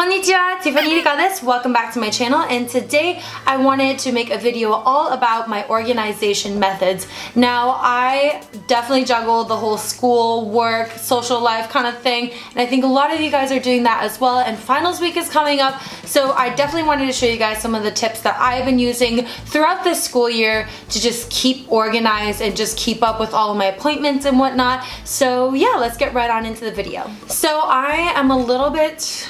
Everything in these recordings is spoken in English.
こんにちは, Tiffany Rika this. Welcome back to my channel, and today I wanted to make a video all about my organization methods. Now, I definitely juggle the whole school, work, social life kind of thing, and I think a lot of you guys are doing that as well, and finals week is coming up, so I definitely wanted to show you guys some of the tips that I've been using throughout this school year to just keep organized and just keep up with all of my appointments and whatnot. So yeah, let's get right on into the video. So I am a little bit,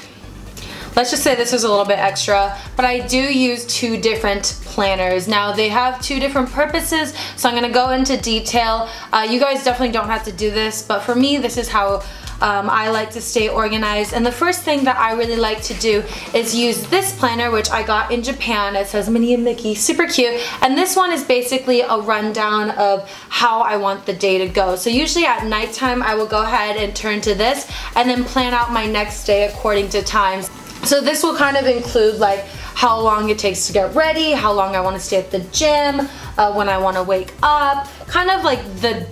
let's just say this was a little bit extra, but I do use two different planners. Now they have two different purposes, so I'm gonna go into detail. You guys definitely don't have to do this, but for me, this is how I like to stay organized. And the first thing that I really like to do is use this planner, which I got in Japan. It says Minnie and Mickey, super cute. And this one is basically a rundown of how I want the day to go. So usually at nighttime, I will go ahead and turn to this and then plan out my next day according to times. So this will kind of include like how long it takes to get ready, how long I want to stay at the gym, when I want to wake up, kind of like the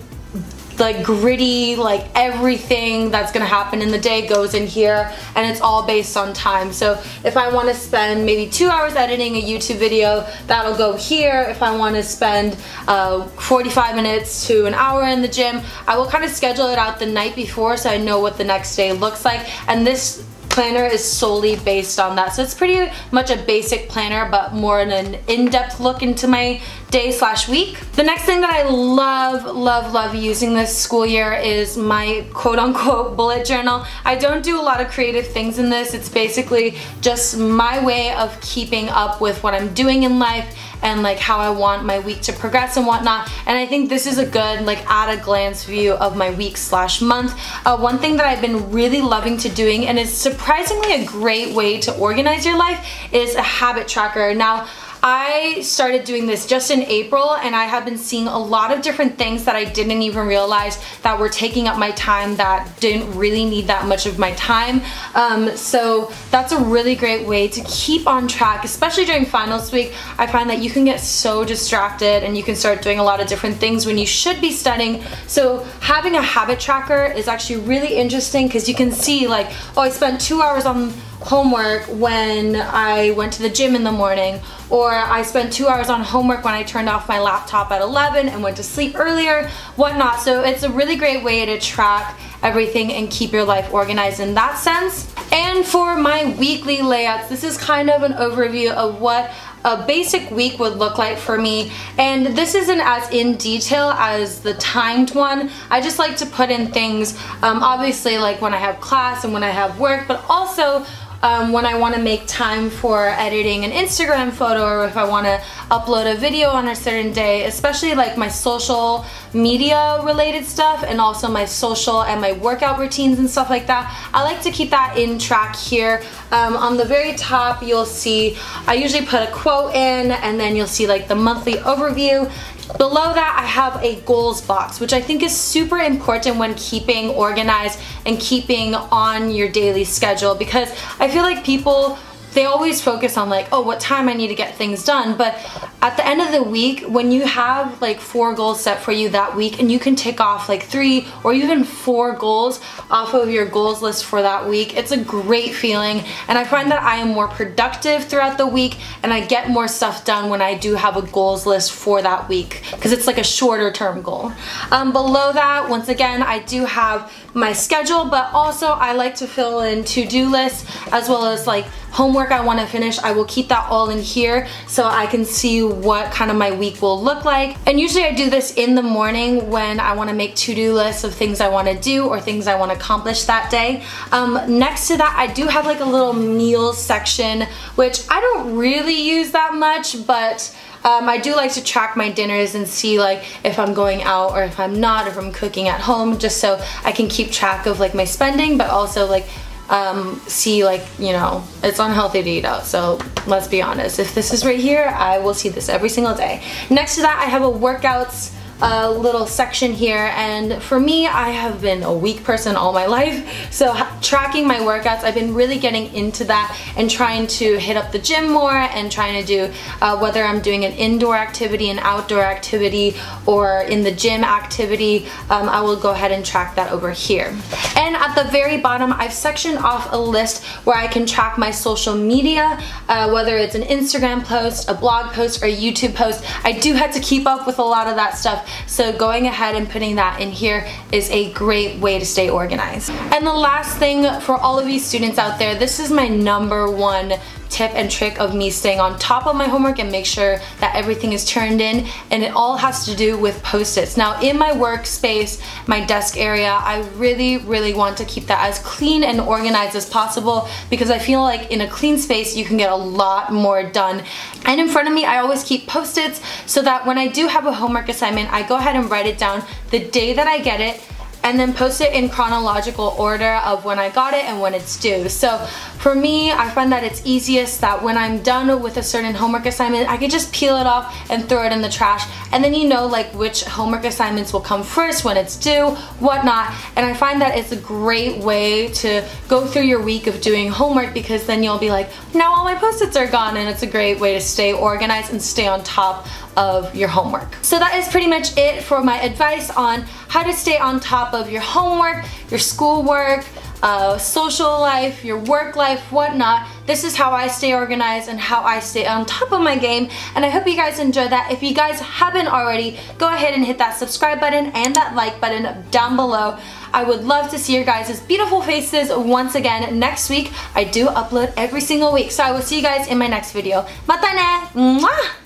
gritty, like everything that's gonna happen in the day goes in here, and it's all based on time. So if I want to spend maybe 2 hours editing a YouTube video, that'll go here. If I want to spend 45 minutes to an hour in the gym, I will kind of schedule it out the night before so I know what the next day looks like, and this planner is solely based on that. So it's pretty much a basic planner, but more an in-depth look into my day slash week. The next thing that I love using this school year is my quote-unquote bullet journal. I don't do a lot of creative things in this. It's basically just my way of keeping up with what I'm doing in life and like how I want my week to progress and whatnot. And I think this is a good like at a glance view of my week slash month. One thing that I've been really loving to doing, and is surprisingly a great way to organize your life, is a habit tracker. Now, I started doing this just in April, and I have been seeing a lot of different things that I didn't even realize that were taking up my time that didn't really need that much of my time. So that's a really great way to keep on track, especially during finals week. I find that you can get so distracted and you can start doing a lot of different things when you should be studying. So having a habit tracker is actually really interesting because you can see like, oh, I spent 2 hours on homework when I went to the gym in the morning, or I spent 2 hours on homework when I turned off my laptop at 11 and went to sleep earlier, whatnot. So it's a really great way to track everything and keep your life organized in that sense. And for my weekly layouts, this is kind of an overview of what a basic week would look like for me, and this isn't as in detail as the timed one. I just like to put in things, obviously like when I have class and when I have work, but also when I want to make time for editing an Instagram photo, or if I want to upload a video on a certain day, especially like my social media related stuff and also my social and my workout routines and stuff like that. I like to keep that in track here. On the very top you'll see I usually put a quote in, and then you'll see like the monthly overview. Below that I have a goals box, which I think is super important when keeping organized and keeping on your daily schedule, because I feel like people, they always focus on like, oh, what time I need to get things done, but at the end of the week, when you have like 4 goals set for you that week, and you can tick off like 3 or even 4 goals off of your goals list for that week, it's a great feeling, and I find that I am more productive throughout the week, and I get more stuff done when I do have a goals list for that week, because it's like a shorter term goal. Below that, once again, I do have my schedule, but also I like to fill in to-do lists as well as like homework I want to finish. I will keep that all in here so I can see what kind of my week will look like. And usually I do this in the morning when I want to make to-do lists of things I want to do or things I want to accomplish that day. Next to that, I do have like a little meals section, which I don't really use that much, but I do like to track my dinners and see like if I'm going out or if I'm not, or if I'm cooking at home, just so I can keep track of like my spending, but also like see like, you know, it's unhealthy to eat out, so let's be honest, if this is right here, I will see this every single day. Next to that I have a workouts a little section here, and for me, I have been a weak person all my life, so tracking my workouts, I've been really getting into that and trying to hit up the gym more and trying to do whether I'm doing an indoor activity, an outdoor activity, or in the gym activity, I will go ahead and track that over here. And at the very bottom, I've sectioned off a list where I can track my social media, whether it's an Instagram post, a blog post, or a YouTube post. I do have to keep up with a lot of that stuff, so going ahead and putting that in here is a great way to stay organized. And the last thing for all of you students out there, this is my #1 tip and trick of me staying on top of my homework and make sure that everything is turned in, and it all has to do with post-its. Now in my workspace, my desk area, I really want to keep that as clean and organized as possible, because I feel like in a clean space you can get a lot more done. And in front of me I always keep post-its so that when I do have a homework assignment, I go ahead and write it down the day that I get it, and then post it in chronological order of when I got it and when it's due. So for me, I find that it's easiest that when I'm done with a certain homework assignment, I can just peel it off and throw it in the trash, and then you know like which homework assignments will come first, when it's due, whatnot. And I find that it's a great way to go through your week of doing homework, because then you'll be like, now all my post-its are gone, and it's a great way to stay organized and stay on top of your homework. So that is pretty much it for my advice on how to stay on top of your homework, your schoolwork, social life, your work life, whatnot. This is how I stay organized and how I stay on top of my game, and I hope you guys enjoyed that. If you guys haven't already, go ahead and hit that subscribe button and that like button down below. I would love to see your guys' beautiful faces once again next week. I do upload every single week, so I will see you guys in my next video. Mata ne! Mwah!